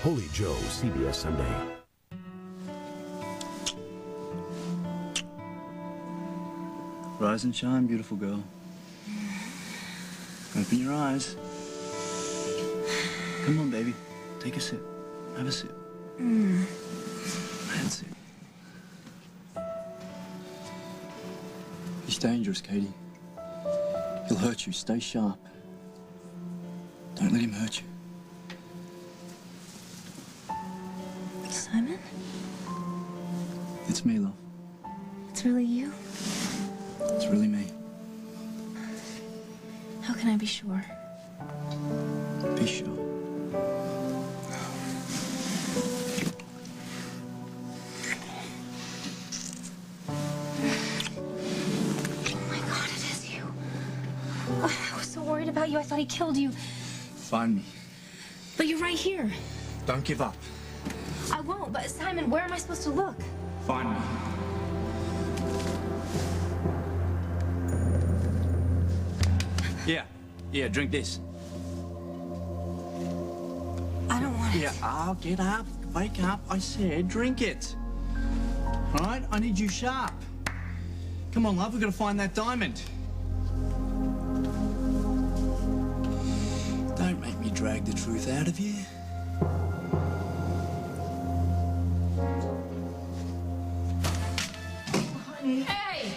Holy Joe, CBS Sunday. Rise and shine, beautiful girl. Open your eyes. Come on, baby. Take a sip. Have a sip. That's it. He's dangerous, Katie. He'll hurt you. Stay sharp. Don't let him hurt you. Simon? It's me, love. It's really you? It's really me. How can I be sure? Be sure. I was so worried about you. I thought he killed you. Find me. But you're right here. Don't give up. I won't, but Simon, where am I supposed to look? Find me. Yeah, drink this. I don't want it. Yeah, oh, get up. Wake up. I said drink it. All right? I need you sharp. Come on, love. We've got to find that diamond. Don't make me drag the truth out of you. Honey. Hey!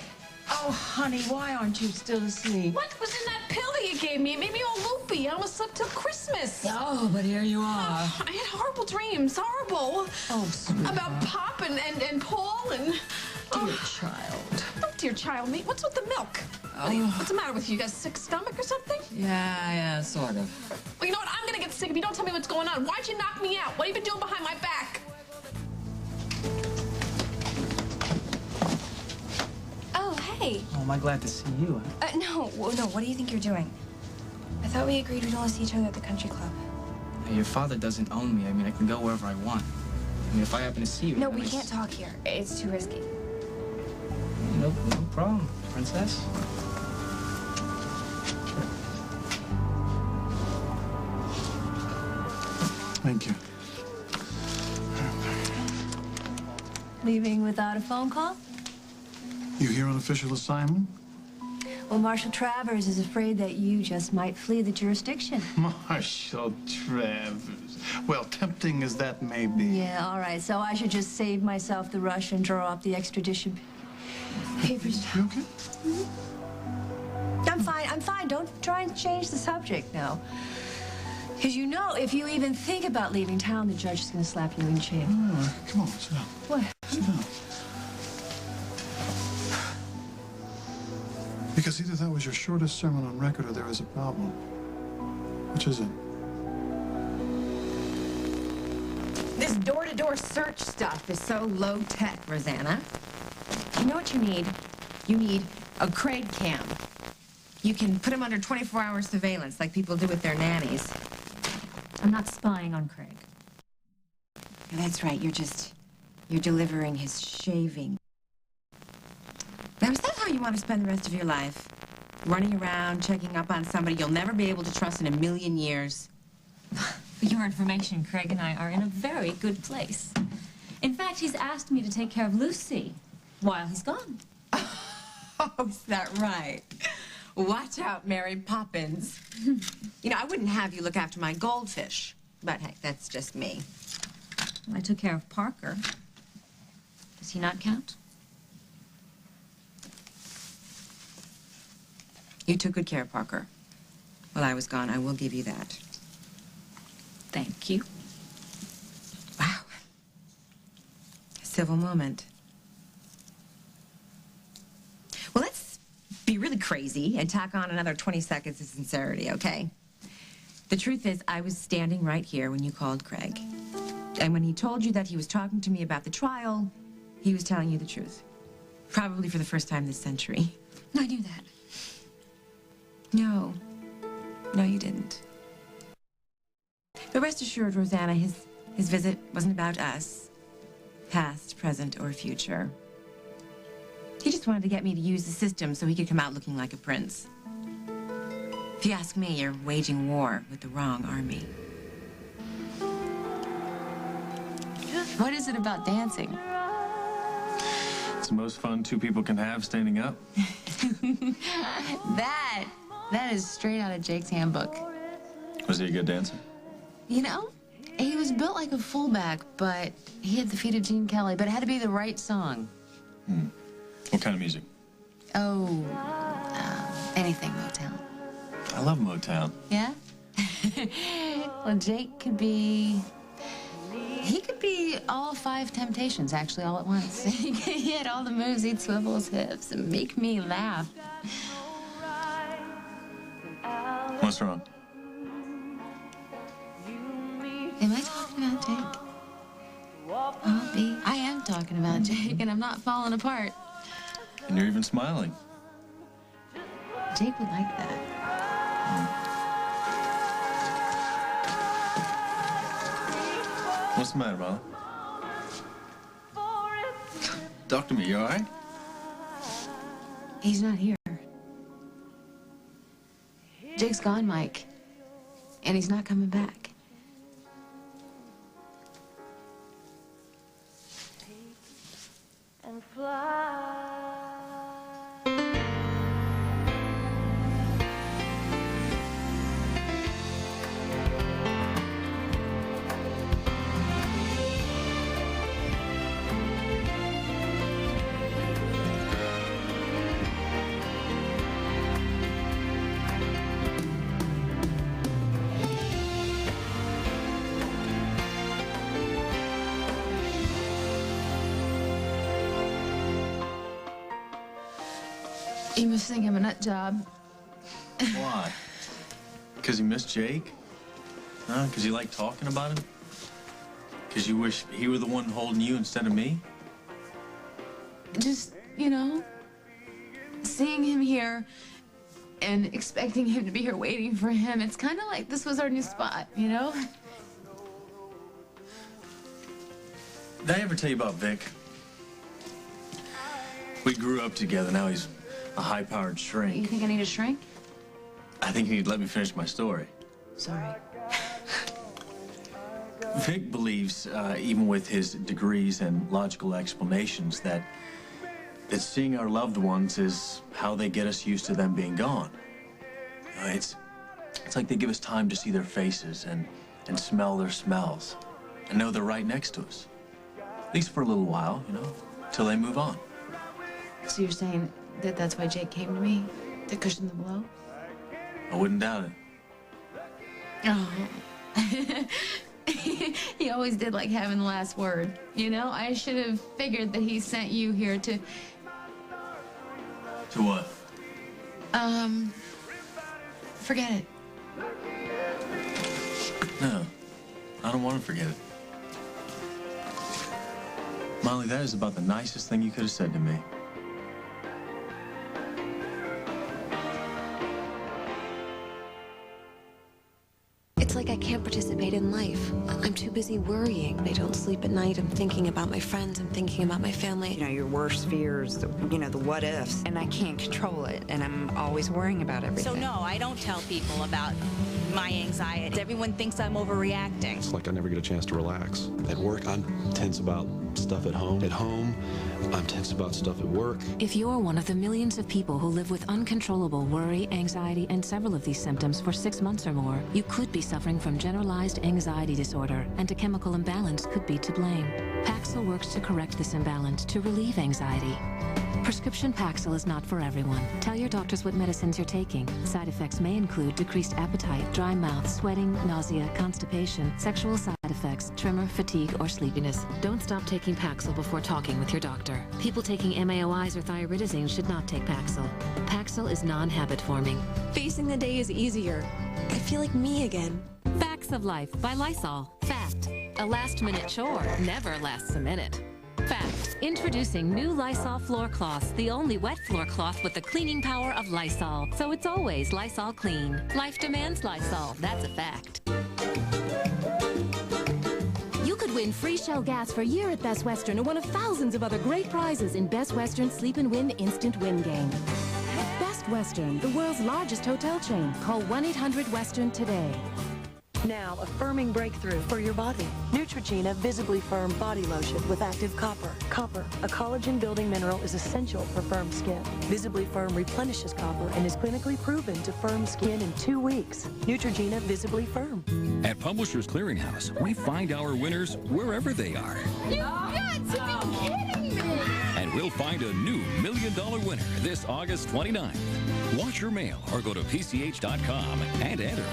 Oh, honey, why aren't you still asleep? What was in that pill that you gave me? It made me all loopy. I almost slept till Christmas. Oh, but here you are. I had horrible dreams. Horrible. Oh, sweetheart. About Pop and Paul and... Dear child. Oh, dear child, me. What's with the milk? What's the matter with you? You got a sick stomach or something? Yeah, sort of. Well, you know what? I'm gonna get sick if you don't tell me what's going on. Why'd you knock me out? What have you been doing behind my back? Oh, hey. Oh, am I glad to see you, huh? No. What do you think you're doing? I thought we agreed we'd only see each other at the country club. Hey, your father doesn't own me. I mean, I can go wherever I want. I mean, if I happen to see you... No, we can't talk here. It's too risky. No problem, princess. Thank you. Leaving without a phone call? You here on official assignment? Well, Marshal Travers is afraid that you just might flee the jurisdiction. Marshal Travers. Well, tempting as that may be. Yeah, all right. So I should just save myself the rush and draw up the extradition papers. You okay? I'm fine. Don't try and change the subject now. Because you know, if you even think about leaving town, the judge is going to slap you in jail. All right, come on, sit down. What? Sit down. Because either that was your shortest sermon on record or there is a problem. Which is it? This door-to-door search stuff is so low-tech, Rosanna. You know what you need? You need a Craig cam. You can put him under 24-hour surveillance like people do with their nannies. I'm not spying on Craig. That's right, you're delivering his shaving. Now, is that how you want to spend the rest of your life? Running around, checking up on somebody you'll never be able to trust in a million years? For your information, Craig and I are in a very good place. In fact, he's asked me to take care of Lucy while he's gone. Oh, is that right? Watch out, Mary Poppins. You know, I wouldn't have you look after my goldfish, but heck, that's just me. I took care of Parker. Does he not count? You took good care of Parker. While I was gone, I will give you that. Thank you. Wow. A civil moment. Well, let's be really crazy and tack on another 20 seconds of sincerity, okay? The truth is, I was standing right here when you called Craig. And when he told you that he was talking to me about the trial, he was telling you the truth. Probably for the first time this century. I knew that. No. No, you didn't. But rest assured, Rosanna, his visit wasn't about us. Past, present, or future. He just wanted to get me to use the system so he could come out looking like a prince. If you ask me, you're waging war with the wrong army. What is it about dancing? It's the most fun two people can have standing up. That is straight out of Jake's handbook. Was he a good dancer? You know, he was built like a fullback, but he had the feet of Gene Kelly, but it had to be the right song. What kind of music? Oh, anything Motown. I love Motown. Yeah? Well, Jake could be... He could be all 5 Temptations, actually, all at once. He had all the moves. He'd swivel his hips and make me laugh. What's wrong? Am I talking about Jake? Oh, B. I am talking about Jake, and I'm not falling apart. And you're even smiling. Jake would like that. What's the matter, Molly? Talk to me, you all right? He's not here. Jake's gone, Mike. And he's not coming back. And fly. You must think I'm a nut job. Why? Because you miss Jake? Huh? Because you like talking about him? Because you wish he were the one holding you instead of me? Just, you know, seeing him here and expecting him to be here waiting for him, it's kind of like this was our new spot, you know? Did I ever tell you about Vic? We grew up together. Now he's a high-powered You shrink. think I need a shrink? I think he'd let me finish my story. Sorry. Vic believes, even with his degrees and logical explanations, that seeing our loved ones is how they get us used to them being gone. It's like they give us time to see their faces and smell their smells and know they're right next to us. At least for a little while, you know, till they move on. So you're saying that that's why Jake came to me? To cushion the blow? I wouldn't doubt it. Oh. He always did like having the last word. You know, I should have figured that he sent you here to... To what? Forget it. No, I don't want to forget it. Molly, that is about the nicest thing you could have said to me. It's like I can't participate in life. I'm too busy worrying. I don't sleep at night. I'm thinking about my friends. I'm thinking about my family. You know, your worst fears, the what ifs. And I can't control it, and I'm always worrying about everything. So no, I don't tell people about my anxiety. Everyone thinks I'm overreacting. It's like I never get a chance to relax. At work, I'm tense about stuff at home. At home, I'm tense about stuff at work. If you're one of the millions of people who live with uncontrollable worry, anxiety, and several of these symptoms for 6 months or more, you could be suffering from generalized anxiety disorder, and a chemical imbalance could be to blame. Paxil works to correct this imbalance to relieve anxiety. Prescription Paxil is not for everyone. Tell your doctors what medicines you're taking. Side effects may include decreased appetite, dry mouth, sweating, nausea, constipation, sexual side effects, tremor, fatigue, or sleepiness. Don't stop taking Paxil before talking with your doctor. People taking MAOIs or thyroidazine should not take Paxil. Paxil is non-habit forming. Facing the day is easier. I feel like me again. Facts of Life by Lysol. Fact: a last-minute chore never lasts a minute. Fact: introducing new Lysol floor cloths, the only wet floor cloth with the cleaning power of Lysol. So it's always Lysol clean. Life demands Lysol. That's a fact. You could win free Shell gas for a year at Best Western or one of thousands of other great prizes in Best Western Sleep and Win Instant Win Game. Best Western, the world's largest hotel chain. Call 1-800-WESTERN today. Now, a firming breakthrough for your body. Neutrogena Visibly Firm Body Lotion with active copper. Copper, a collagen-building mineral, is essential for firm skin. Visibly Firm replenishes copper and is clinically proven to firm skin in 2 weeks. Neutrogena Visibly Firm. At Publishers Clearinghouse, we find our winners wherever they are. You got to be kidding me! And we'll find a new $1 million winner this August 29th. Watch your mail or go to PCH.com and enter.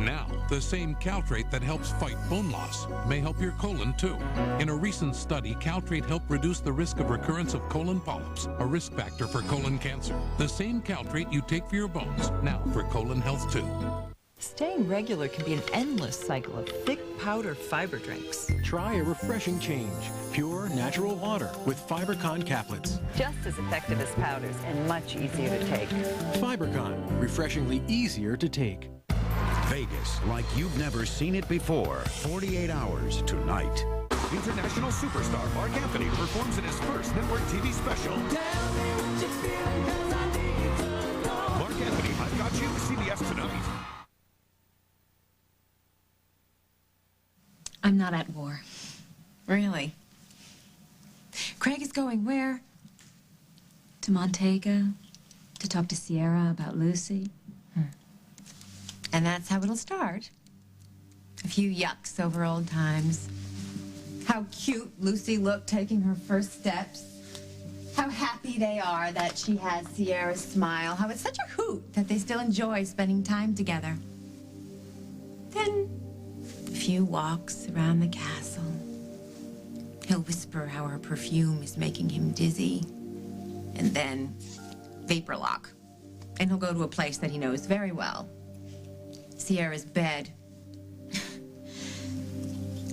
Now, the same Caltrate that helps fight bone loss may help your colon too. In a recent study, Caltrate helped reduce the risk of recurrence of colon polyps, a risk factor for colon cancer. The same Caltrate you take for your bones, now for colon health too. Staying regular can be an endless cycle of thick powder fiber drinks. Try a refreshing change. Pure, natural water with FiberCon caplets. Just as effective as powders and much easier to take. FiberCon, refreshingly easier to take. Vegas like you've never seen it before. 48 hours tonight. International superstar Mark Anthony performs in his first network TV special. Mark Anthony, I've Got You, CBS Tonight. I'm not at war. Really. Craig is going where? To Montego? To talk to Sierra about Lucy? And that's how it'll start. A few yucks over old times. How cute Lucy looked taking her first steps. How happy they are that she has Sierra's smile. How it's such a hoot that they still enjoy spending time together. Then, a few walks around the castle. He'll whisper how her perfume is making him dizzy. And then, vapor lock. And he'll go to a place that he knows very well. Sierra's bed.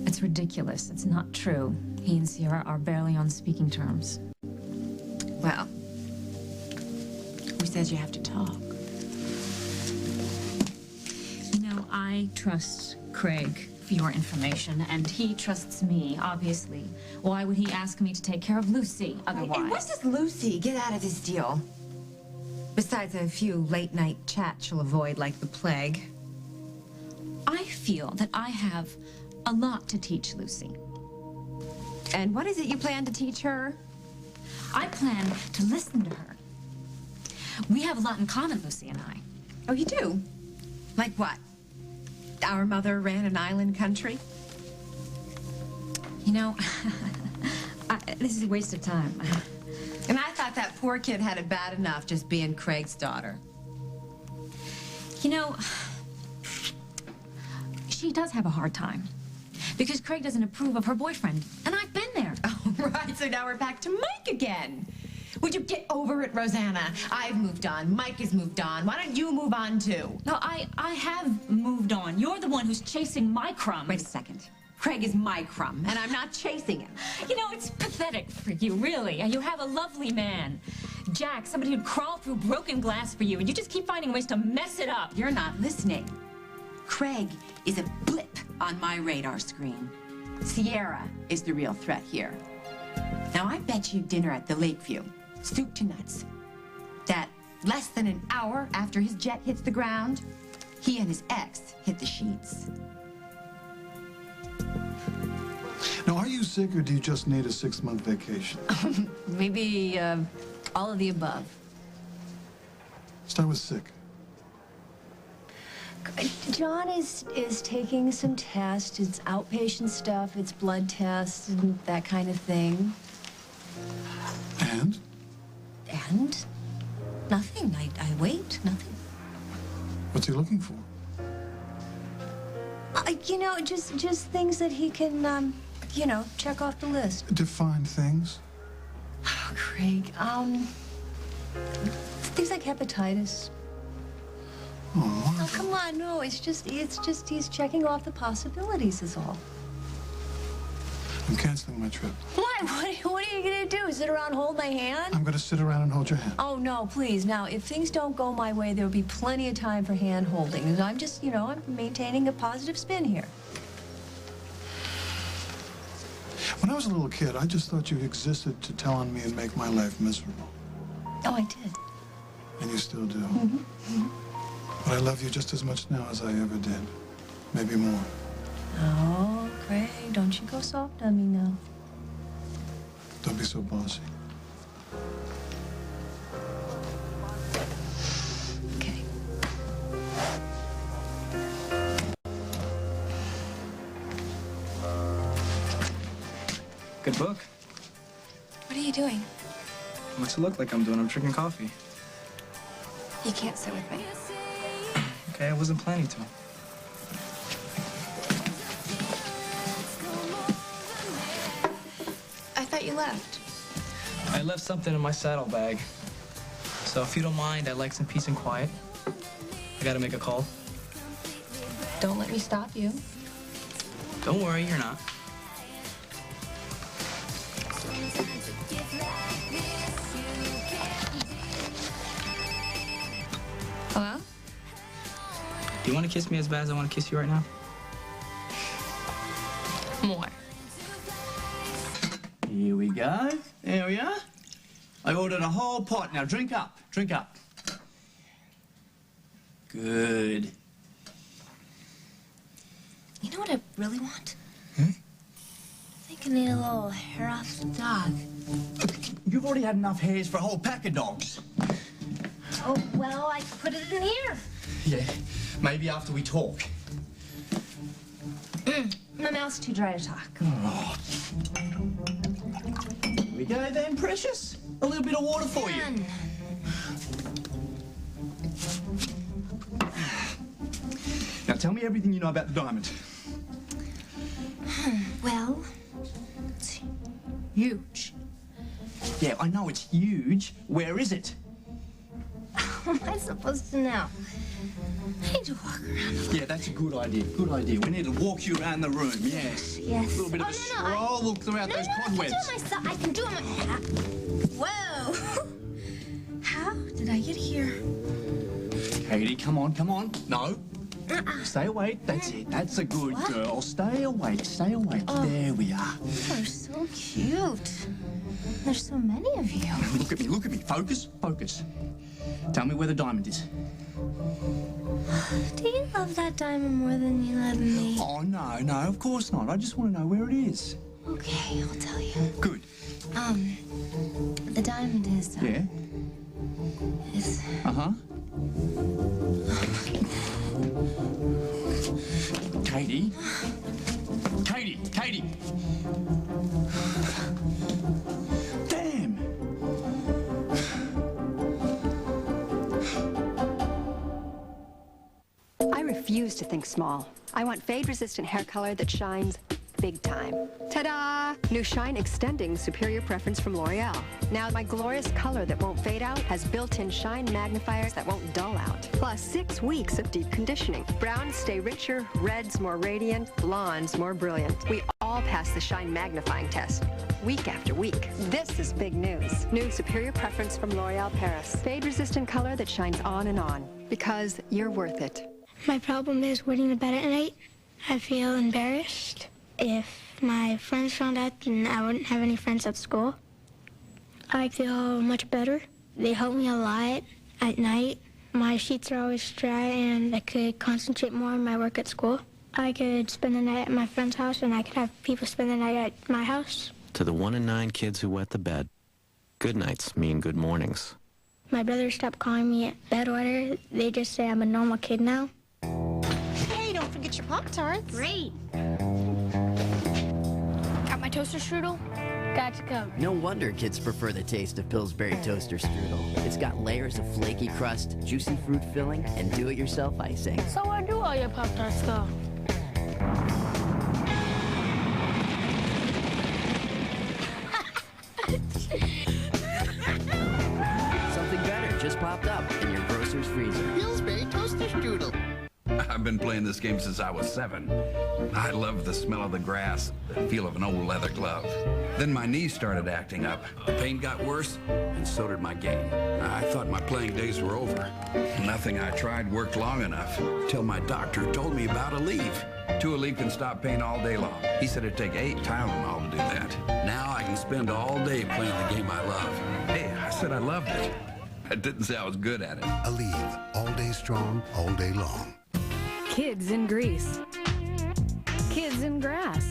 It's ridiculous. It's not true. He and Sierra are barely on speaking terms. Well, who says you have to talk? You know, I trust Craig, for your information, and he trusts me, obviously. Why would he ask me to take care of Lucy otherwise? And what does Lucy get out of this deal? Besides a few late-night chats she'll avoid like the plague. I feel that I have a lot to teach Lucy. And what is it you plan to teach her? I plan to listen to her. We have a lot in common, Lucy and I. Oh, you do? Like what? Our mother ran an island country? You know, this is a waste of time. And I thought that poor kid had it bad enough just being Craig's daughter. You know, she does have a hard time. Because Craig doesn't approve of her boyfriend. And I've been there. Oh, right. So now we're back to Mike again. Would you get over it, Rosanna? I've moved on. Mike has moved on. Why don't you move on, too? No, I have moved on. You're the one who's chasing my crumbs. Wait a second. Craig is my crumb, and I'm not chasing him. You know, it's pathetic for you, really. You have a lovely man. Jack, somebody who'd crawl through broken glass for you, and you just keep finding ways to mess it up. You're not listening. Craig is a blip on my radar screen. Sierra is the real threat here. Now, I bet you dinner at the Lakeview, soup to nuts, that less than an hour after his jet hits the ground, he and his ex hit the sheets. Now, are you sick or do you just need a 6-month vacation? Maybe all of the above. Start with sick. John is taking some tests. It's outpatient stuff. It's blood tests and that kind of thing. And? And? Nothing. I wait. Nothing. What's he looking for? You know, just things that he can, you know, check off the list. Define things. Oh, Craig, things like hepatitis. Oh, come on, no, it's just he's checking off the possibilities is all. I'm canceling my trip. Why? What are you gonna do? Sit around, hold my hand? I'm gonna sit around and hold your hand. Oh, no, please. Now, if things don't go my way, there'll be plenty of time for hand holding. And I'm just, you know, I'm maintaining a positive spin here. When I was a little kid, I just thought you existed to tell on me and make my life miserable. Oh, I did. And you still do. Mm-hmm. But I love you just as much now as I ever did. Maybe more. Oh, Craig, don't you go soft on me now. Don't be so bossy. Okay. Good book. What are you doing? What's it look like I'm doing? I'm drinking coffee. You can't sit with me. Okay, I wasn't planning to. I thought you left. I left something in my saddlebag. So if you don't mind, I'd like some peace and quiet. I gotta make a call. Don't let me stop you. Don't worry, you're not. Hello? Do you want to kiss me as bad as I want to kiss you right now? More. Here we go. There we are. I ordered a whole pot. Now drink up. Drink up. Good. You know what I really want? I think I need a little hair off the dog. You've already had enough hairs for a whole pack of dogs. Oh, well, I put it in here. Yeah, maybe after we talk. My mouth's too dry to talk. Oh. Here we go then, precious. A little bit of water for you. Now tell me everything you know about the diamond. Well, it's huge. Yeah, I know it's huge. Where is it? How am I supposed to know? I need to walk around. Yeah, that's a good idea. Good idea. We need to walk you around the room. Yes. Yes. A little bit of a stroll throughout those cobwebs. I can do it myself. Whoa! How did I get here? Katie, come on, come on. No. Stay awake. That's it. That's a good girl. Stay awake. Stay awake. There we are. You're so cute. There's so many of you. Look at me. Look at me. Focus. Focus. Tell me where the diamond is. Do you love that diamond more than you love me? Oh, no, no, of course not. I just want to know where it is. Okay, I'll tell you. Good. The diamond is... Yeah? Is... Uh-huh. Katie? Katie! Katie! Damn! I refuse to think small. I want fade-resistant hair color that shines big time. Ta-da! New Shine Extending Superior Preference from L'Oreal. Now my glorious color that won't fade out has built-in shine magnifiers that won't dull out. Plus 6 weeks of deep conditioning. Browns stay richer, reds more radiant, blondes more brilliant. We all pass the shine magnifying test. Week after week. This is big news. New Superior Preference from L'Oreal Paris. Fade-resistant color that shines on and on. Because you're worth it. My problem is going to bed at night. I feel embarrassed. If my friends found out, then I wouldn't have any friends at school. I feel much better. They help me a lot at night. My sheets are always dry, and I could concentrate more on my work at school. I could spend the night at my friend's house, and I could have people spend the night at my house. To the 1 in 9 kids who wet the bed, good nights mean good mornings. My brothers stopped calling me bedwetter. They just say I'm a normal kid now. Hey, don't forget your Pop-Tarts. Great. Got my toaster strudel? Got you covered. No wonder kids prefer the taste of Pillsbury Toaster Strudel. It's got layers of flaky crust, juicy fruit filling, and do-it-yourself icing. So where do all your Pop-Tarts go? Something better just popped up in your grocer's freezer. Pillsbury Toaster Strudel. I've been playing this game since I was 7. I love the smell of the grass, the feel of an old leather glove. Then my knees started acting up. The pain got worse, and so did my game. I thought my playing days were over. Nothing I tried worked long enough, till my doctor told me about Aleve. 2 Aleve can stop pain all day long. He said it'd take 8 Tylenol to do that. Now I can spend all day playing the game I love. Hey, I said I loved it. I didn't say I was good at it. Aleve, all day strong, all day long. Kids in grease. Kids in grass.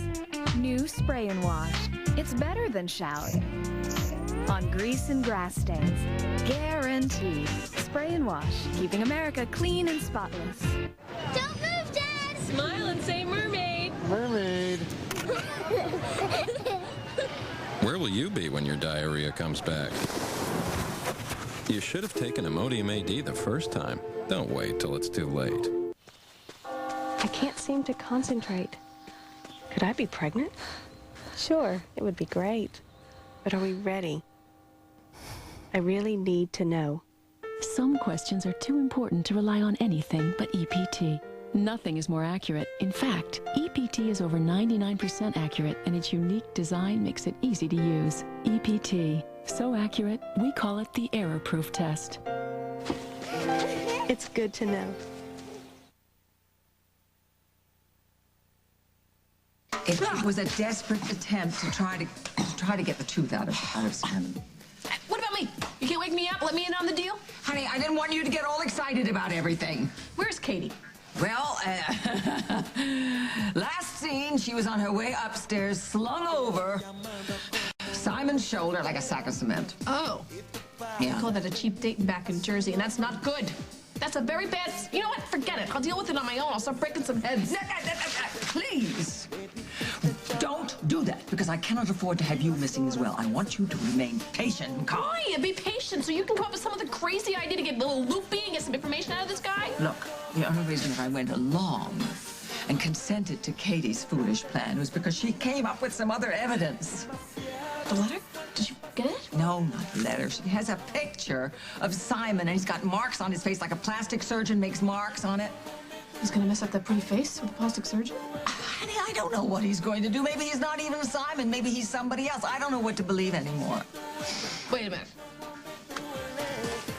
New spray and wash. It's better than showering. On grease and grass stains. Guaranteed. Spray and wash, keeping America clean and spotless. Don't move, Dad! Smile and say mermaid. Mermaid. Where will you be when your diarrhea comes back? You should have taken Imodium AD the first time. Don't wait till it's too late. I can't seem to concentrate. Could I be pregnant? Sure, it would be great. But are we ready? I really need to know. Some questions are too important to rely on anything but EPT. Nothing is more accurate. In fact, EPT is over 99% accurate, and its unique design makes it easy to use. EPT. So accurate, we call it the error-proof test. It's good to know. It was a desperate attempt to try to get the truth out of Simon. What about me? You can't wake me up? Let me in on the deal? Honey, I didn't want you to get all excited about everything. Where's Katie? Well, last scene, she was on her way upstairs, slung over Simon's shoulder like a sack of cement. Oh. Yeah. I call that a cheap date back in Jersey, and that's not good. That's a very bad... You know what? Forget it. I'll deal with it on my own. I'll start breaking some heads. Please. Don't do that, because I cannot afford to have you missing as well. I want you to remain patient and calm. Why? Be patient so you can come up with some other crazy idea to get a little loopy and get some information out of this guy? Look, the only reason that I went along and consented to Katie's foolish plan was because she came up with some other evidence. The letter? Did you get it? No, not the letter. She has a picture of Simon, and he's got marks on his face like a plastic surgeon makes marks on it. He's gonna mess up that pretty face with a plastic surgeon? Honey, I don't know what he's going to do. Maybe he's not even Simon. Maybe he's somebody else. I don't know what to believe anymore. Wait a minute.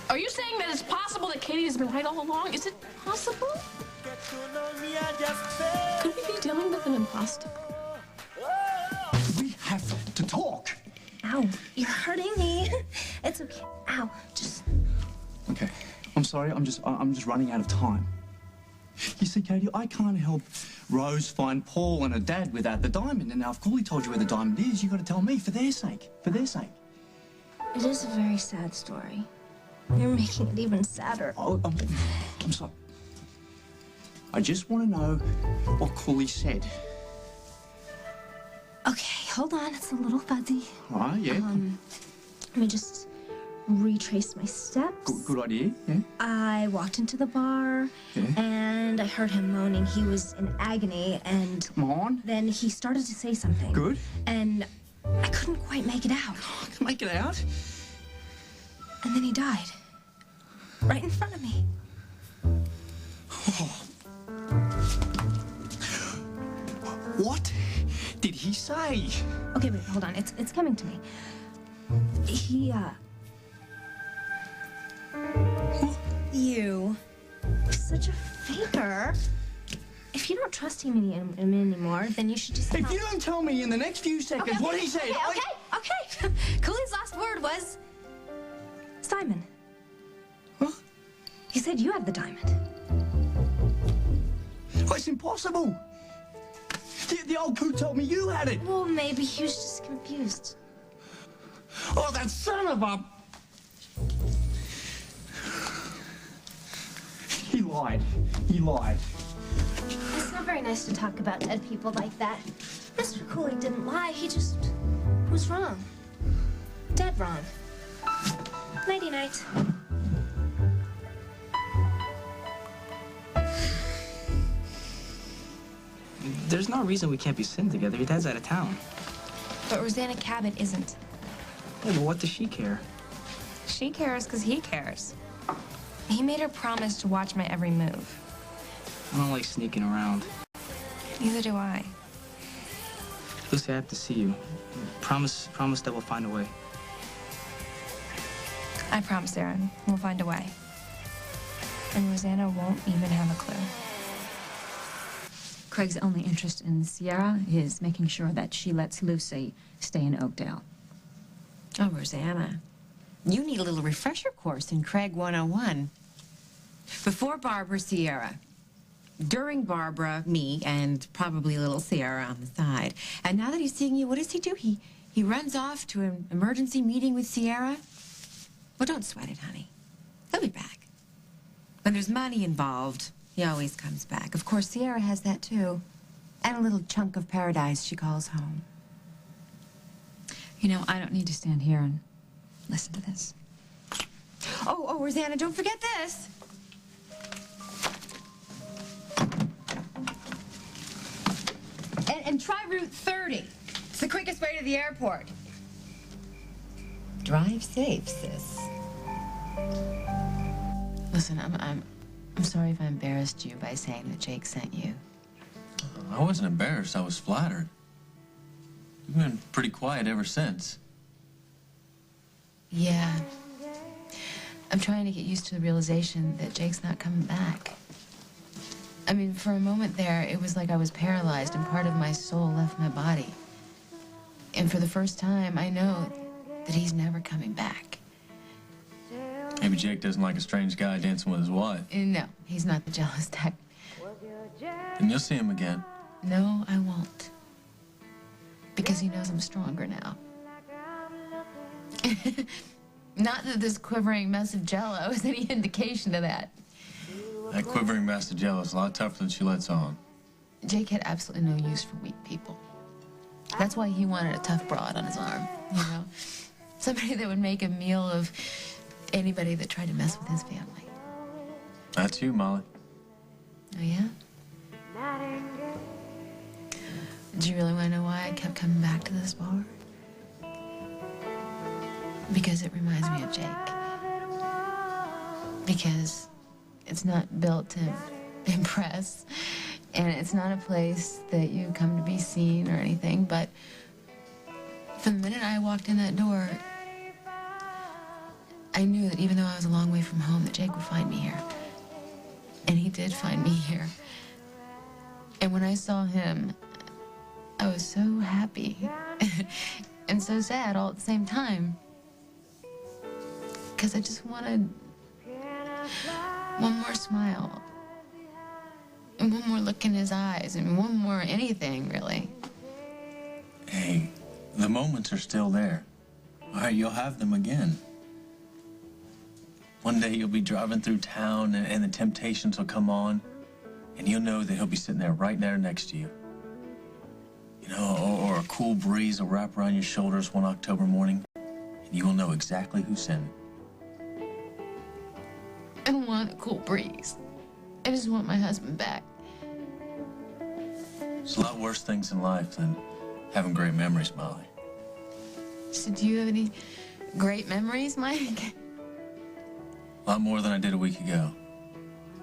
Are you saying that it's possible that Katie has been right all along? Is it possible? Could we be dealing with an imposter? We have to talk. Ow, you're hurting me. It's okay. Ow, just... Okay, I'm sorry. I'm just running out of time. You see, Katie, I can't help Rose find Paul and her dad without the diamond. And now, if Carly told you where the diamond is, you got to tell me for their sake. For their sake. It is a very sad story. You're making it even sadder. Oh, I'm sorry. I just want to know what Carly said. Okay, hold on. It's a little fuzzy. All right, yeah. Let me just retrace my steps. Good idea, yeah. I walked into the bar, and I heard him moaning. He was in agony, and... Come on. Then he started to say something. Good. And I couldn't quite make it out. I can make it out. And then he died. Right in front of me. Oh. What did he say? Okay, wait, hold on. It's coming to me. He, You. Such a faker. If you don't trust him anymore, then you should just... If you don't tell me in the next few seconds what he said... Okay. Cooley's last word was... Simon. Huh? He said you have the diamond. Oh, it's impossible. The old coot told me you had it. Well, maybe he was just confused. Oh, that son of a... He lied. He lied. It's not very nice to talk about dead people like that. Mr. Cooley didn't lie. He just was wrong. Dead wrong. Nighty-night. There's no reason we can't be sitting together. Your dad's out of town. But Rosanna Cabot isn't. Yeah, but what does she care? She cares because he cares. He made her promise to watch my every move. I don't like sneaking around. Neither do I. Lucy, I have to see you. Promise that we'll find a way. I promise, Aaron. We'll find a way. And Rosanna won't even have a clue. Craig's only interest in Sierra is making sure that she lets Lucy stay in Oakdale. Oh, Rosanna. You need a little refresher course in Craig 101. Before Barbara, Sierra. During Barbara, me, and probably a little Sierra on the side. And now that he's seeing you, what does he do? He runs off to an emergency meeting with Sierra. Well, don't sweat it, honey. He'll be back. When there's money involved, he always comes back. Of course, Sierra has that, too. And a little chunk of paradise she calls home. You know, I don't need to stand here and listen to this. Oh, Rosanna, don't forget this. And try Route 30. It's the quickest way to the airport. Drive safe, sis. Listen, I'm sorry if I embarrassed you by saying that Jake sent you. I wasn't embarrassed. I was flattered. You've been pretty quiet ever since. Yeah. I'm trying to get used to the realization that Jake's not coming back. I mean, for a moment there, it was like I was paralyzed and part of my soul left my body. And for the first time, I know that he's never coming back. Maybe Jake doesn't like a strange guy dancing with his wife. No, he's not the jealous type. And you'll see him again. No, I won't. Because he knows I'm stronger now. Not that this quivering mess of Jell-O is any indication of that. That quivering mess of Jell-O is a lot tougher than she lets on. Jake had absolutely no use for weak people. That's why he wanted a tough broad on his arm, you know? Somebody that would make a meal of anybody that tried to mess with his family. That's you, Molly. Oh, yeah? Do you really want to know why I kept coming back to this bar? Because it reminds me of Jake. Because it's not built to impress, and it's not a place that you come to be seen or anything, but from the minute I walked in that door, I knew that even though I was a long way from home, that Jake would find me here. And he did find me here. And when I saw him, I was so happy and so sad all at the same time. Because I just wanted one more smile. And one more look in his eyes. And one more anything, really. Hey, the moments are still there. All right, you'll have them again. One day you'll be driving through town and the temptations will come on. And you'll know that he'll be sitting there right there next to you. You know, or a cool breeze will wrap around your shoulders one October morning. And you will know exactly who sent it. I don't want a cool breeze. I just want my husband back. There's a lot worse things in life than having great memories, Molly. So do you have any great memories, Mike? A lot more than I did a week ago.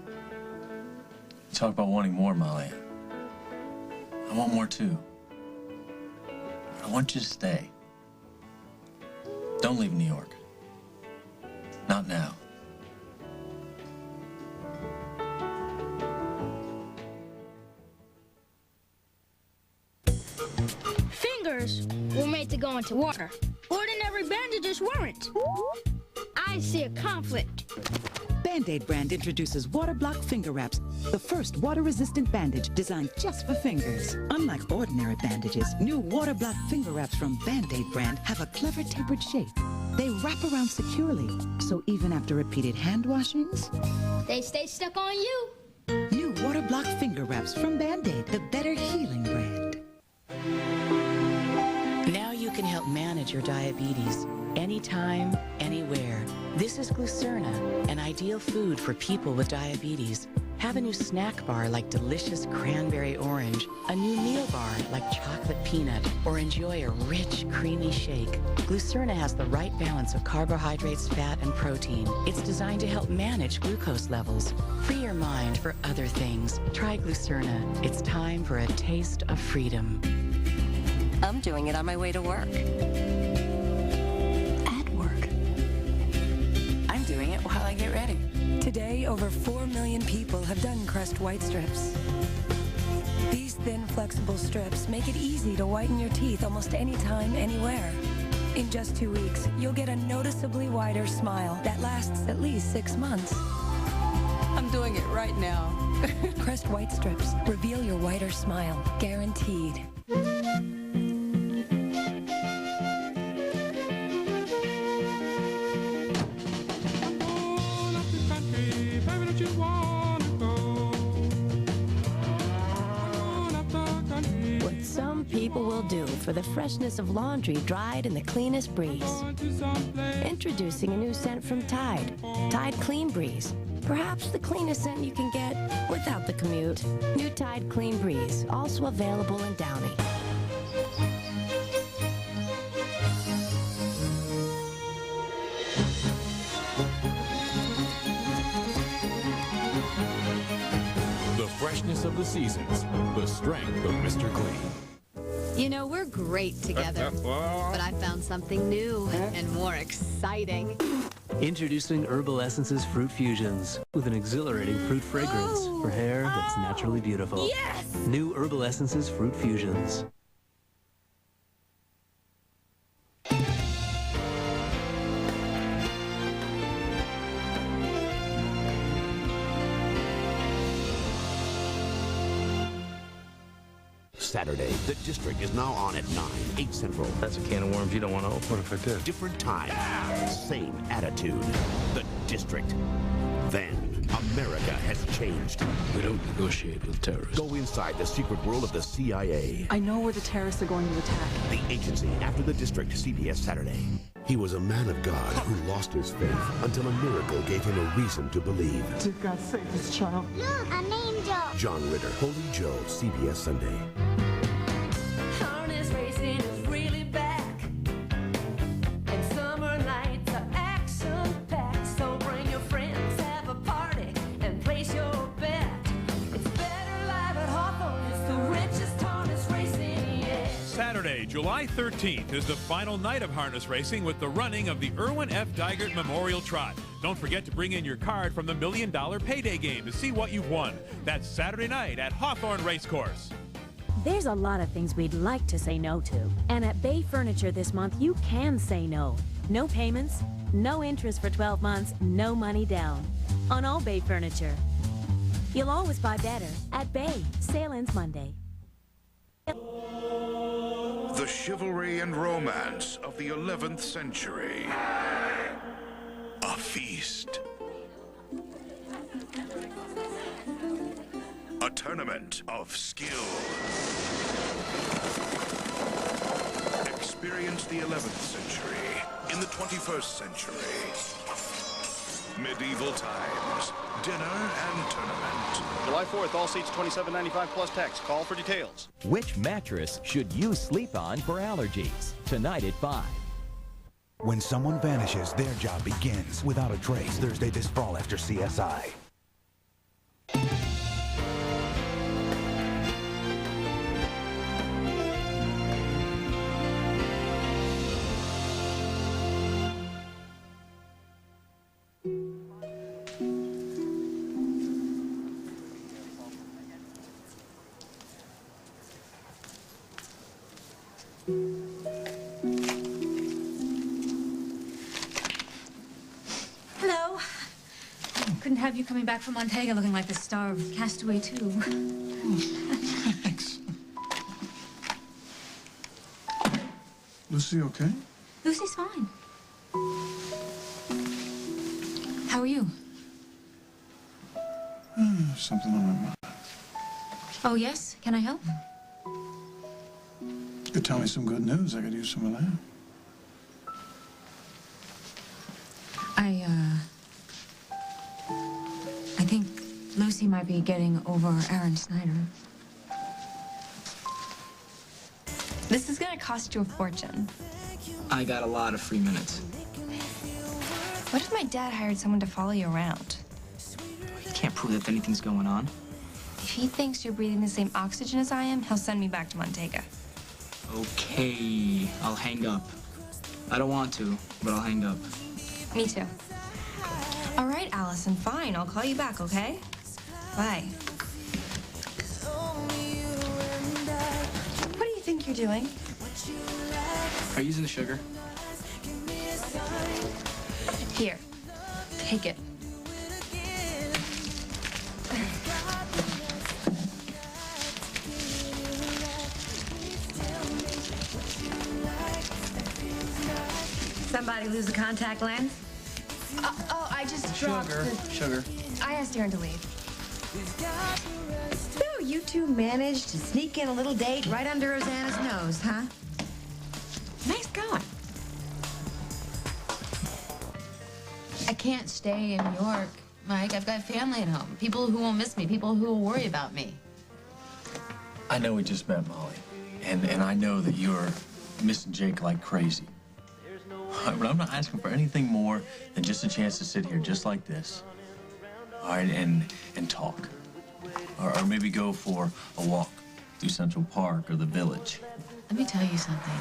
You talk about wanting more, Molly. I want more, too. But I want you to stay. Don't leave New York. Not now. Fingers were made to go into water. Ordinary bandages weren't. I see a conflict. Band-Aid brand introduces Water Block Finger Wraps, the first water-resistant bandage designed just for fingers. Unlike ordinary bandages, new Water Block Finger Wraps from Band-Aid brand have a clever tapered shape. They wrap around securely, so even after repeated hand washings, they stay stuck on you. New Water Block Finger Wraps from Band-Aid, the better healing brand. Now you can help manage your diabetes anytime, anywhere. This is Glucerna, an ideal food for people with diabetes. Have a new snack bar like delicious cranberry orange, a new meal bar like chocolate peanut, or enjoy a rich, creamy shake. Glucerna has the right balance of carbohydrates, fat, and protein. It's designed to help manage glucose levels. Free your mind for other things. Try Glucerna. It's time for a taste of freedom. I'm doing it on my way to work. At work. I'm doing it while I get ready. Today, over 4 million people have done Crest White Strips. These thin, flexible strips make it easy to whiten your teeth almost anytime, anywhere. In just 2 weeks, you'll get a noticeably wider smile that lasts at least 6 months. I'm doing it right now. Crest White Strips. Reveal your whiter smile. Guaranteed. What some people will do for the freshness of laundry dried in the cleanest breeze. Introducing a new scent from Tide. Tide Clean Breeze. Perhaps the cleanest scent you can get without the commute. New Tide Clean Breeze, also available in Downy. The freshness of the seasons, the strength of Mr. Clean. You know, we're great together, but I found something new and more exciting. Introducing Herbal Essences Fruit Fusions with an exhilarating fruit fragrance for hair that's naturally beautiful. Yes! New Herbal Essences Fruit Fusions. Saturday, The District is now on at 9, 8 Central. That's a can of worms you don't want to open. What if I did? Different time, same attitude. The District. Then, America has changed. We don't negotiate with terrorists. Go inside the secret world of the CIA. I know where the terrorists are going to attack. The Agency after The District, CBS Saturday. He was a man of God who lost his faith until a miracle gave him a reason to believe. Did God save this child? Look, an angel. John Ritter, Holy Joe, CBS Sunday. Harness racing is really back, and summer nights are action-packed. So bring your friends, have a party, and place your bet. It's better live at Hawthorne. It's the richest harness racing yet. Saturday, July 13th is the final night of harness racing with the running of the Irwin F. Dygert Memorial Trot. Don't forget to bring in your card from the $1 Million Payday Game to see what you've won. That's Saturday night at Hawthorne Racecourse. There's a lot of things we'd like to say no to. And at Bay Furniture this month, you can say no. No payments, no interest for 12 months, no money down. On all Bay Furniture. You'll always buy better at Bay. Sale ends Monday. The chivalry and romance of the 11th century. A feast. A tournament of skill. Experience the 11th century in the 21st century. Medieval times, dinner and tournament. July 4th, all seats $27.95 plus tax. Call for details. Which mattress should you sleep on for allergies? Tonight at 5. When someone vanishes, their job begins without a trace. Thursday this fall after CSI. Hello. Couldn't have you coming back from Montego looking like the star of Castaway 2. Thanks. Lucy, okay? Lucy's fine. How are you? Something on my mind. Oh, yes? Can I help? You could tell me some good news. I could use some of that. I think Lucy might be getting over Aaron Snyder. This is gonna cost you a fortune. I got a lot of free minutes. What if my dad hired someone to follow you around? You can't prove that anything's going on. If he thinks you're breathing the same oxygen as I am, he'll send me back to Montego. Okay, I'll hang up. I don't want to, but I'll hang up. Me too. All right, Allison, fine. I'll call you back, okay? Bye. What do you think you're doing? Are you using the sugar? Here, take it. Somebody lose a contact lens? Oh, I just dropped Sugar. I asked Aaron to leave. So you two managed to sneak in a little date right under Rosanna's nose, huh? Nice going. I can't stay in New York, Mike. I've got family at home. People who will miss me. People who will worry about me. I know we just met, Molly. And I know that you're missing Jake like crazy. But I'm not asking for anything more than just a chance to sit here just like this. All right, and talk. Or maybe go for a walk through Central Park or the Village. Let me tell you something.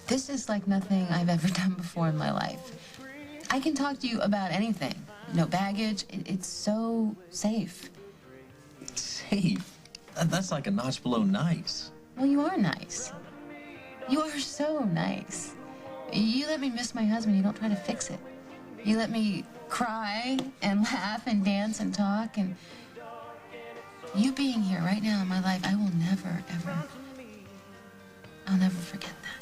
This is like nothing I've ever done before in my life. I can talk to you about anything. No baggage. It's so safe. Safe? That's like a notch below nice. Well, you are nice. You are so nice. You let me miss my husband. You don't try to fix it. You let me cry and laugh and dance and talk. And you being here right now in my life, I will never, ever, I'll never forget that.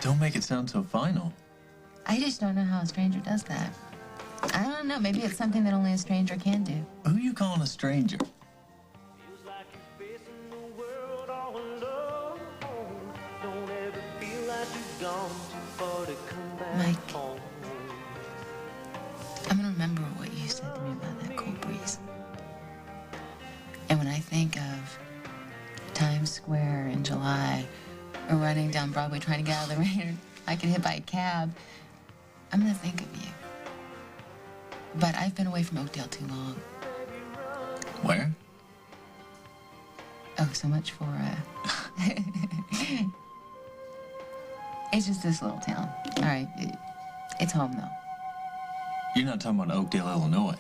Don't make it sound so final. I just don't know how a stranger does that. I don't know. Maybe it's something that only a stranger can do. Who you calling a stranger? Mike, I'm gonna remember what you said to me about that cold breeze. And when I think of Times Square in July, or running down Broadway trying to get out of the rain, or I get hit by a cab, I'm gonna think of you. But I've been away from Oakdale too long. Where? Oh, so much for, It's just this little town. All right, it's home, though. You're not talking about Oakdale, Illinois.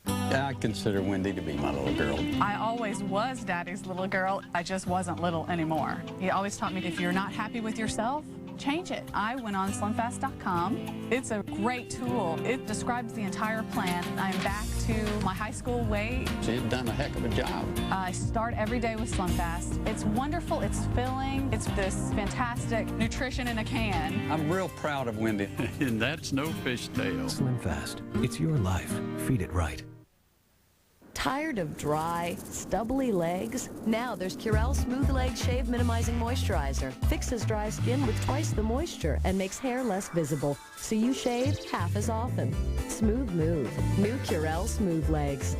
I consider Wendy to be my little girl. I always was Daddy's little girl. I just wasn't little anymore. He always taught me, if you're not happy with yourself, change it. I went on slimfast.com. It's a great tool. It describes the entire plan. I'm back to my high school weight. She's done a heck of a job. I start every day with SlimFast. It's wonderful. It's filling. It's this fantastic nutrition in a can. I'm real proud of Wendy. And that's no fishtail. SlimFast. It's your life. Feed it right. Tired of dry, stubbly legs? Now there's Curel Smooth Leg Shave Minimizing Moisturizer. Fixes dry skin with twice the moisture and makes hair less visible, so you shave half as often. Smooth move. New Curel Smooth Legs.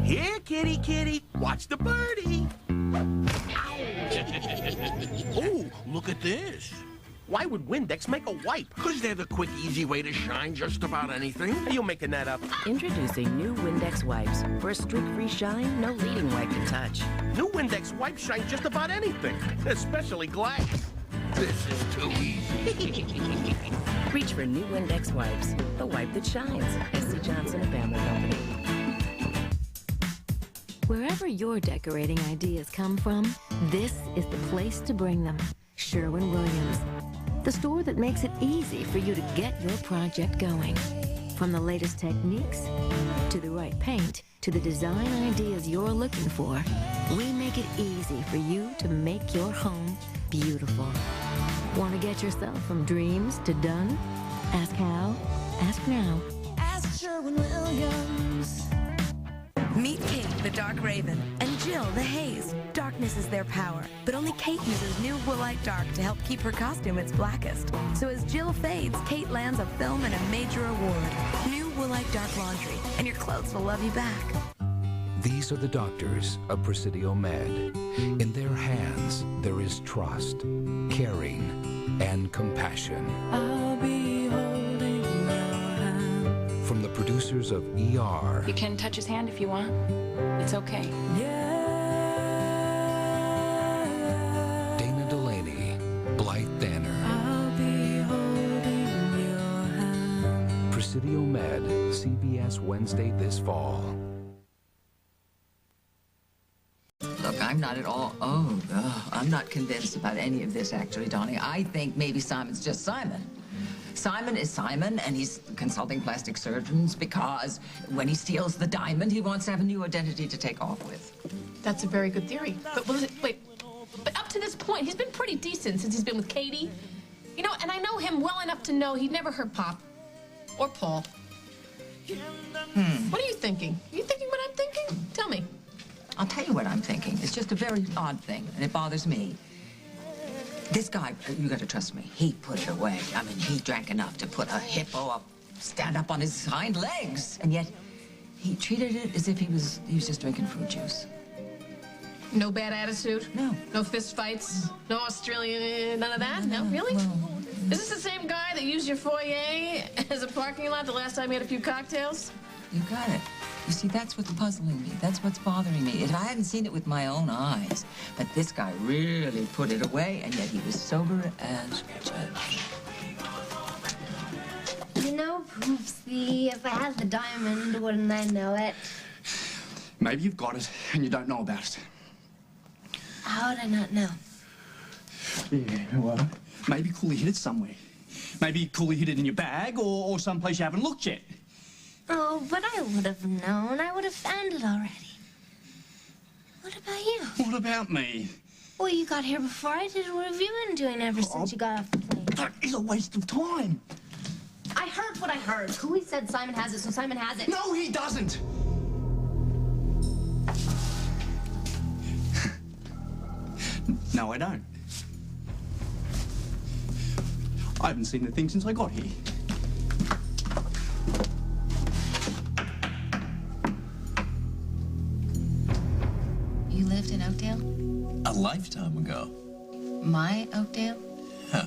Here, kitty, kitty, watch the birdie. Oh, look at this. Why would Windex make a wipe? Because they're the quick, easy way to shine just about anything. Are you making that up? Introducing new Windex wipes. For a streak-free shine, no leading wipe can touch. New Windex wipes shine just about anything, especially glass. This is too easy. Reach for new Windex wipes. The wipe that shines. S.C. Johnson and Family Company. Wherever your decorating ideas come from, this is the place to bring them. Sherwin-Williams, the store that makes it easy for you to get your project going. From the latest techniques, to the right paint, to the design ideas you're looking for, we make it easy for you to make your home beautiful. Want to get yourself from dreams to done? Ask how, ask now. Ask Sherwin-Williams. Meet Kate, the Dark Raven, and Jill, the Haze. Darkness is their power, but only Kate uses new Woolite Dark to help keep her costume its blackest. So as Jill fades, Kate lands a film and a major award. New Woolite Dark Laundry, and your clothes will love you back. These are the doctors of Presidio Med. In their hands, there is trust, caring, and compassion. I'll be holding your hand. From the producers of ER. You can touch his hand if you want. It's okay. Dana Delaney, Blythe Danner. I'll be holding your hand. Presidio Med, CBS Wednesday this fall. Look, I'm not at all, I'm not convinced about any of this, actually, Donnie. I think maybe Simon's just Simon. Simon is Simon, and he's consulting plastic surgeons because when he steals the diamond, he wants to have a new identity to take off with. That's a very good theory. But wait, but up to this point, he's been pretty decent since he's been with Katie. You know, and I know him well enough to know he'd never hurt Pop or Paul. What are you thinking? Are you thinking what I'm thinking? Tell me. I'll tell you what I'm thinking. It's just a very odd thing, and it bothers me. This guy, you gotta trust me, he put it away. I mean, he drank enough to put a hippo up, stand up on his hind legs, and yet he treated it as if he was just drinking fruit juice. No bad attitude? No. No fist fights? No Australian, none of that? No, really? Well, is this the same guy that used your foyer as a parking lot the last time he had a few cocktails? you got it. You see, that's what's puzzling me. That's what's bothering me. If I hadn't seen it with my own eyes, but this guy really put it away, and yet he was sober as judge. You know, Poopsie, if I had the diamond, wouldn't I know it? Maybe you've got it and you don't know about it. How would I not know? Yeah, well, maybe Cooley hid it somewhere. Maybe Cooley hid it in your bag or someplace you haven't looked yet. Oh, but I would have known. I would have found it already. What about you? What about me? Well, you got here before I did. What have you been doing ever since you got off the plane? That is a waste of time. I heard what I heard. Cooley said Simon has it, so Simon has it. No, he doesn't. No, I don't. I haven't seen the thing since I got here. You lived in Oakdale? A lifetime ago. My Oakdale? Huh.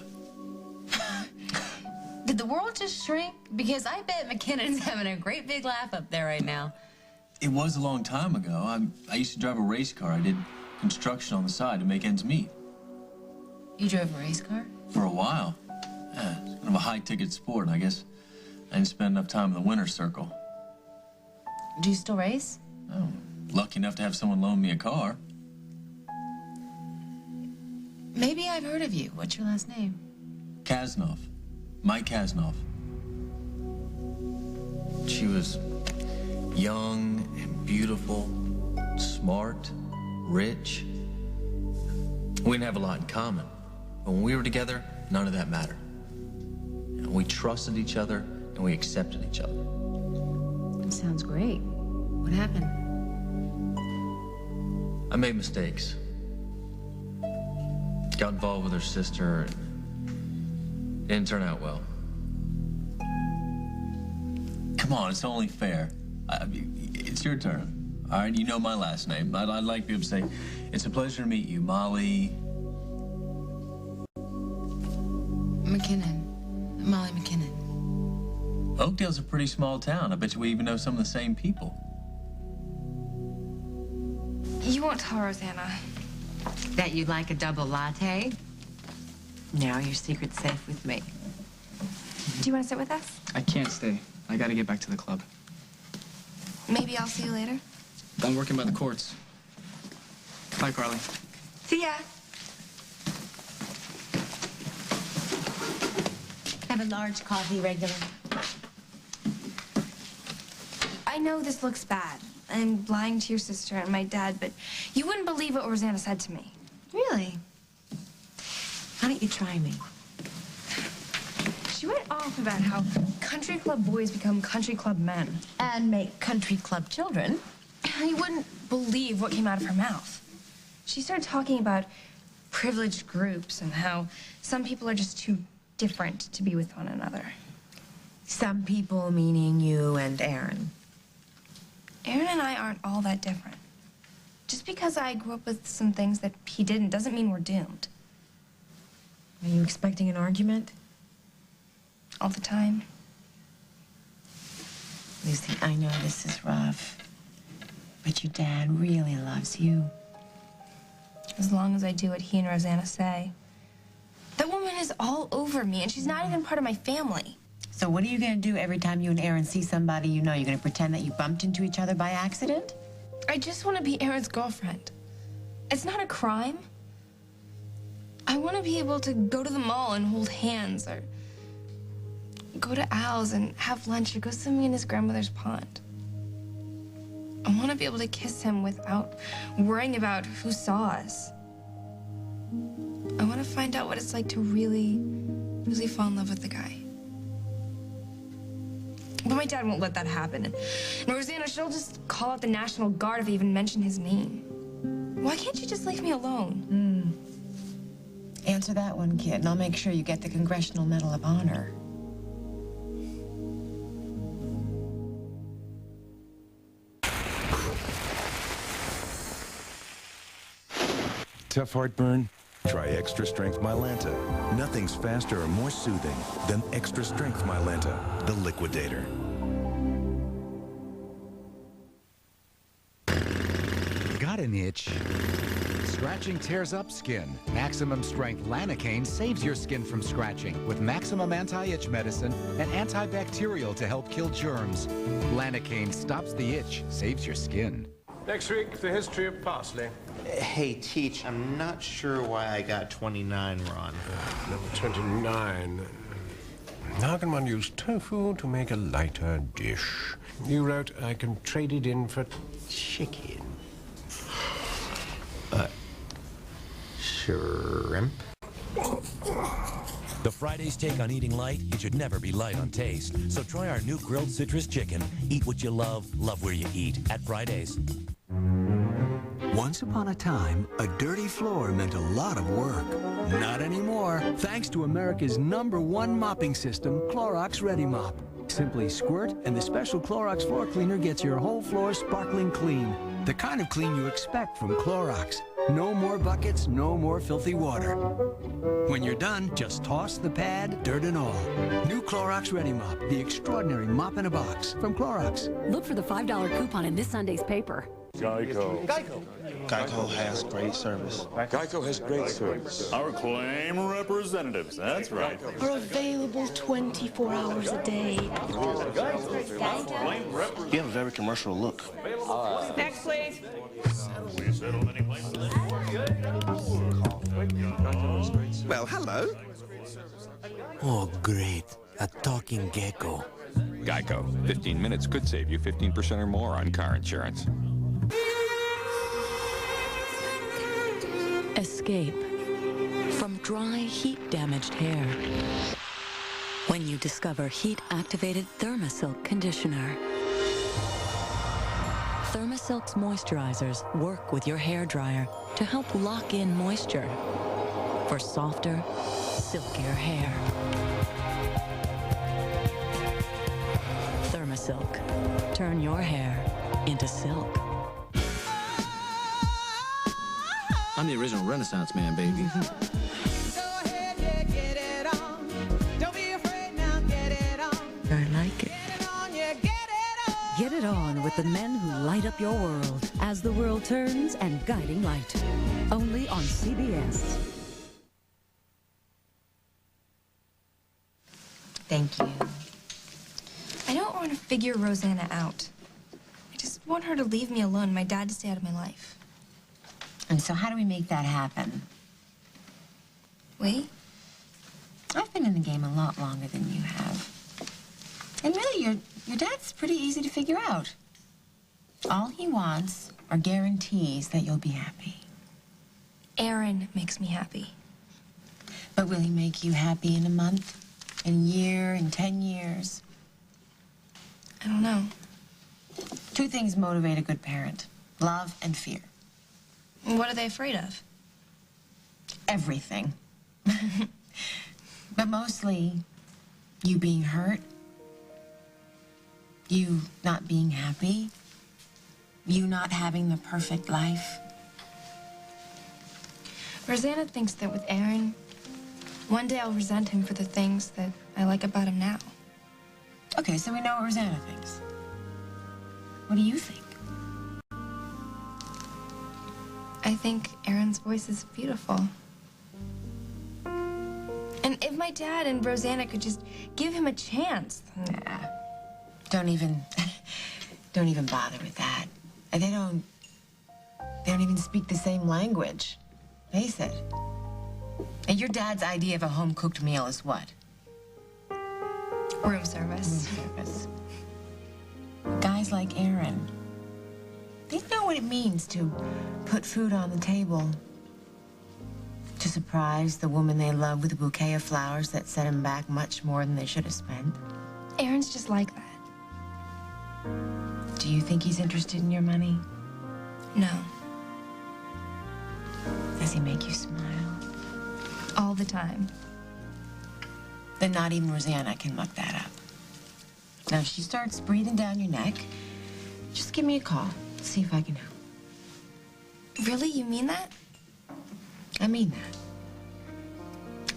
Did the world just shrink? Because I bet McKinnon's having a great big laugh up there right now. It was a long time ago. I used to drive a race car. I did construction on the side to make ends meet. You drove a race car? For a while. Yeah, it's kind of a high-ticket sport, and I guess I didn't spend enough time in the winner's circle. Do you still race? Oh, lucky enough to have someone loan me a car. Maybe I've heard of you. What's your last name? Kasnov. Mike Kasnov. She was young and beautiful, smart, rich. We didn't have a lot in common. But when we were together, none of that mattered. And we trusted each other, and we accepted each other. Sounds great. What happened? I made mistakes. Got involved with her sister, and it didn't turn out well. Come on, it's only fair. It's your turn. All right, you know my last name. I'd like to be able to say, it's a pleasure to meet you, Molly. McKinnon. Molly McKinnon. Oakdale's a pretty small town. I bet you we even know some of the same people. You won't tell Rosanna. That you'd like a double latte? Now your secret's safe with me. Do you want to sit with us? I can't stay. I gotta get back to the club. Maybe I'll see you later. I'm working by the courts. Bye, Carly. See ya. Have a large coffee, regular. I know this looks bad. I'm lying to your sister and my dad, but you wouldn't believe what Rosanna said to me. Really? Why don't you try me? She went off about how country club boys become country club men. And make country club children. You wouldn't believe what came out of her mouth. She started talking about privileged groups and how some people are just too different to be with one another. Some people meaning you and Aaron. Aaron and I aren't all that different. Just because I grew up with some things that he didn't doesn't mean we're doomed. Are you expecting an argument? All the time. Lucy, I know this is rough, but your dad really loves you. As long as I do what he and Rosanna say. That woman is all over me, and she's not even part of my family. So what are you going to do every time you and Aaron see somebody you know? You're going to pretend that you bumped into each other by accident? I just want to be Aaron's girlfriend. It's not a crime. I want to be able to go to the mall and hold hands, or go to Al's and have lunch, or go swimming in his grandmother's pond. I want to be able to kiss him without worrying about who saw us. I want to find out what it's like to really, really fall in love with the guy. But my dad won't let that happen. And Rosanna, she'll just call out the National Guard if I even mention his name. Why can't you just leave me alone? Answer that one, kid, and I'll make sure you get the Congressional Medal of Honor. Tough heartburn? Try Extra Strength Mylanta. Nothing's faster or more soothing than Extra Strength Mylanta, the liquidator. Got an itch? Scratching tears up skin. Maximum Strength Lanacane saves your skin from scratching with maximum anti-itch medicine and antibacterial to help kill germs. Lanacane stops the itch, saves your skin. Next week, the history of parsley. Hey, Teach, I'm not sure why I got 29 wrong. Number 29. How can one use tofu to make a lighter dish? You wrote, I can trade it in for chicken. Shrimp? The Friday's take on eating light, it should never be light on taste. So try our new grilled citrus chicken. Eat what you love where you eat at Fridays. Once upon a time, a dirty floor meant a lot of work. Not anymore, thanks to America's #1 mopping system, Clorox Ready Mop. Simply squirt, and the special Clorox floor cleaner gets your whole floor sparkling clean. The kind of clean you expect from Clorox. No more buckets, no more filthy water. When you're done, just toss the pad, dirt and all. New Clorox Ready Mop, the extraordinary mop in a box from Clorox. Look for the $5 coupon in this Sunday's paper. Geico. Geico has great service. Geico has great service. Our claim representatives, that's right. Are available 24 hours a day. You have a very commercial look. Next, please. Well, hello. Oh, great. A talking gecko. Geico. 15 minutes could save you 15% or more on car insurance. Escape from dry, heat-damaged hair when you discover heat-activated Thermasilk conditioner. Thermasilk's moisturizers work with your hair dryer to help lock in moisture for softer, silkier hair. Thermasilk. Turn your hair into silk. I'm the original Renaissance man, baby. I like it. Get it on with the men who light up your world as the world turns and guiding light. Only on CBS. Thank you. I don't want to figure Rosanna out. I just want her to leave me alone, my dad to stay out of my life. And so how do we make that happen? Wait. I've been in the game a lot longer than you have. And really, your dad's pretty easy to figure out. All he wants are guarantees that you'll be happy. Aaron makes me happy. But will he make you happy in a month, in a year, in 10 years? I don't know. 2 things motivate a good parent: love and fear. What are they afraid of? Everything. But mostly, you being hurt, you not being happy, You not having the perfect life? Rosanna thinks that with Aaron, one day I'll resent him for the things that I like about him now. Okay, so we know what Rosanna thinks. What do you think? I think Aaron's voice is beautiful. And if my dad and Rosanna could just give him a chance. Nah. Don't even bother with that. They don't even speak the same language. Face it. And your dad's idea of a home-cooked meal is what? Room service. Room service. Guys like Aaron, they know what it means to put food on the table, to surprise the woman they love with a bouquet of flowers that set him back much more than they should have spent. Aaron's just like that. Do you think he's interested in your money? No. Does he make you smile? All the time. Then not even Rosanna can look that up. Now, if she starts breathing down your neck, just give me a call. See if I can help. Really? You mean that? I mean that.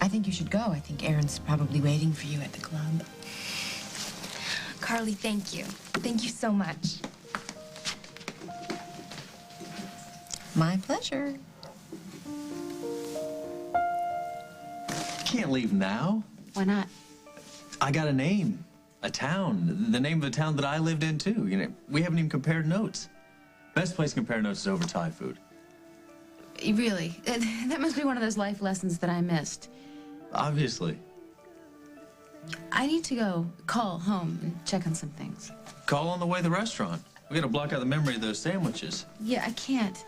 I think you should go. I think Aaron's probably waiting for you at the club. Carly, thank you. Thank you so much. My pleasure. Can't leave now. Why not? I got a name, a town, the name of a town that I lived in too. You know, we haven't even compared notes. Best place to compare notes is over Thai food. Really? That must be one of those life lessons that I missed. Obviously. I need to go call home and check on some things. Call on the way to the restaurant. We gotta block out the memory of those sandwiches. Yeah, I can't.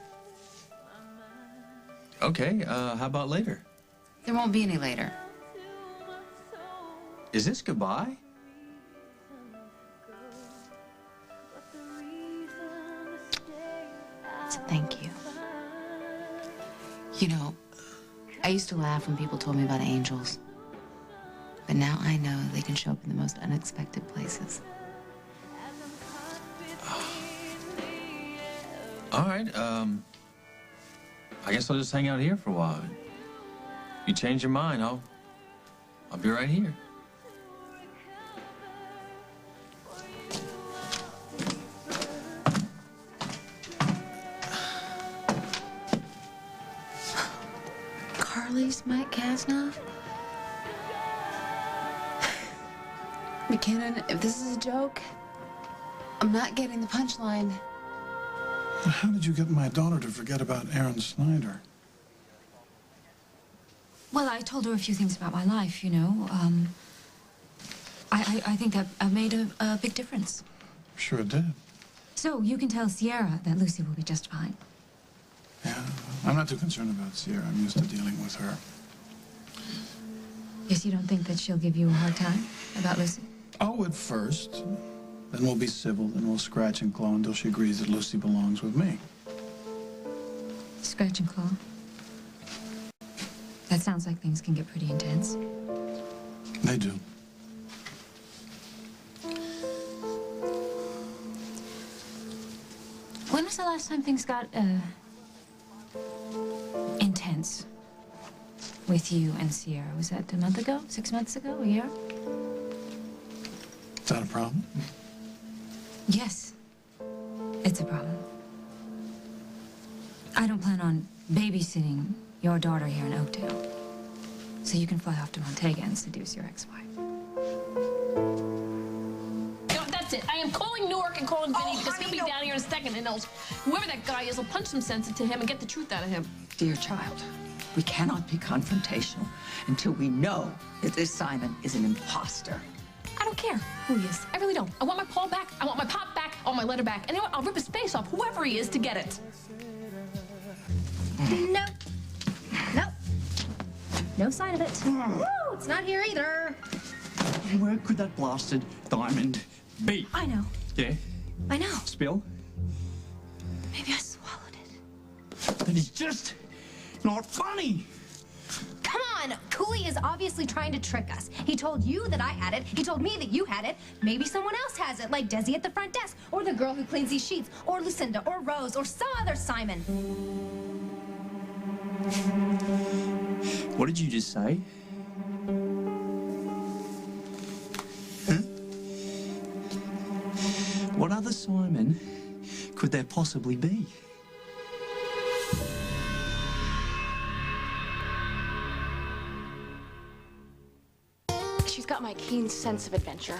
Okay, how about later? There won't be any later. Is this goodbye? So thank you. You know, I used to laugh when people told me about angels. But now I know they can show up in the most unexpected places. All right, I guess I'll just hang out here for a while. If you change your mind, I'll be right here. Carly's Mike Kasnoff? McKinnon, if this is a joke, I'm not getting the punchline. How did you get my daughter to forget about Aaron Snyder? Well, I told her a few things about my life, you know. I think that made a big difference. Sure it did. So you can tell Sierra that Lucy will be just fine. Yeah, I'm not too concerned about Sierra. I'm used to dealing with her. Yes, you don't think that she'll give you a hard time about Lucy? Oh, at first. Then we'll be civil, then we'll scratch and claw until she agrees that Lucy belongs with me. Scratch and claw? That sounds like things can get pretty intense. They do. When was the last time things got, intense with you and Sierra? Was that a month ago? 6 months ago? A year? Is that a problem? Yes. It's a problem. I don't plan on babysitting your daughter here in Oakdale. So you can fly off to Montega and seduce your ex-wife. No, that's it. I am calling Newark and calling Vinny because he'll be down here in a second and whoever that guy is will punch some sense into him and get the truth out of him. Dear child, we cannot be confrontational until we know that this Simon is an imposter. I don't care who he is. I really don't. I want my Paul back. I want my pop back. I want my letter back. And you know what? I'll rip his face off, whoever he is, to get it. No. Nope. No sign of it. Woo, it's not here either. Where could that blasted diamond be? I know. Yeah? I know. Spill? Maybe I swallowed it. That is just not funny. Come on, on! Cooley is obviously trying to trick us. He told you that I had it. He told me that you had it. Maybe someone else has it, like Desi at the front desk, or the girl who cleans these sheets, or Lucinda, or Rose, or some other Simon. What did you just say? Huh? What other Simon could there possibly be? She's got my keen sense of adventure.